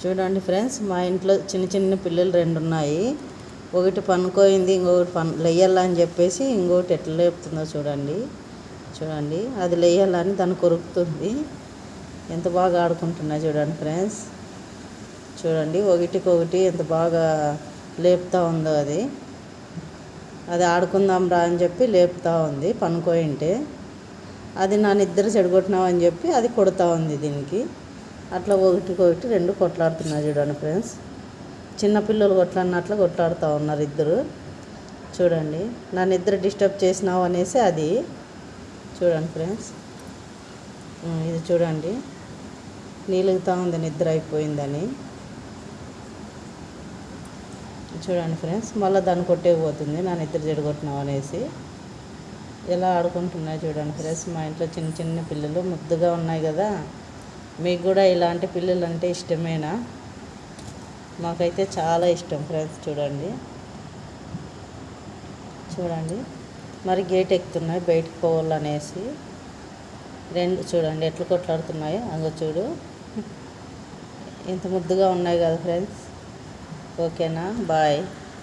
చూడండి ఫ్రెండ్స్, మా ఇంట్లో చిన్న చిన్న పిల్లలు 2 ఉన్నాయి. ఒకటి పనుకోయింది, ఇంకొకటి లేయాలని చెప్పేసి ఇంకొకటి ఎట్లా లేపుతుందో చూడండి. చూడండి, అది లేయాలని దాన్ని కొరుకుతుంది. ఎంత బాగా ఆడుకుంటున్నాయి చూడండి ఫ్రెండ్స్. చూడండి, ఒకటికొకటి ఎంత బాగా లేపుతూ ఉందో. అది ఆడుకుందాం రా అని చెప్పి లేపుతూ ఉంది పనుకోయింటే. అది నా నిద్ర చెడగొట్టినావు అని చెప్పి అది కొడుతూ ఉంది దీనికి. అట్లా ఒకటికొకటి 2 కొట్లాడుతున్నాయి చూడండి ఫ్రెండ్స్. చిన్నపిల్లలు కొట్లాడినట్లు కొట్లాడుతూ ఉన్నారు ఇద్దరు. చూడండి, నా నిద్ర డిస్టర్బ్ చేసినావు అనేసి అది. చూడండి ఫ్రెండ్స్, ఇది చూడండి, నీలుగుతూ ఉంది నిద్ర అయిపోయిందని. చూడండి ఫ్రెండ్స్, మళ్ళీ దాన్ని కొట్టేపోతుంది నా నిద్ర చెడగొట్టినావు అనేసి. ఎలా ఆడుకుంటున్నాయి చూడండి ఫ్రెండ్స్. మా ఇంట్లో చిన్న చిన్న పిల్లలు ముద్దుగా ఉన్నాయి కదా. మీకు కూడా ఇలాంటి పిల్లలు అంటే ఇష్టమేనా? మాకైతే చాలా ఇష్టం ఫ్రెండ్స్. చూడండి చూడండి, మరి గేట్ ఎక్కుతున్నాయి బయటికి పోవాలనేసి. 2 చూడండి ఎట్లా కొట్లాడుతున్నాయో. అంగో చూడు, ఇంత ముద్దుగా ఉన్నాయి కదా ఫ్రెండ్స్. ఓకేనా, బాయ్.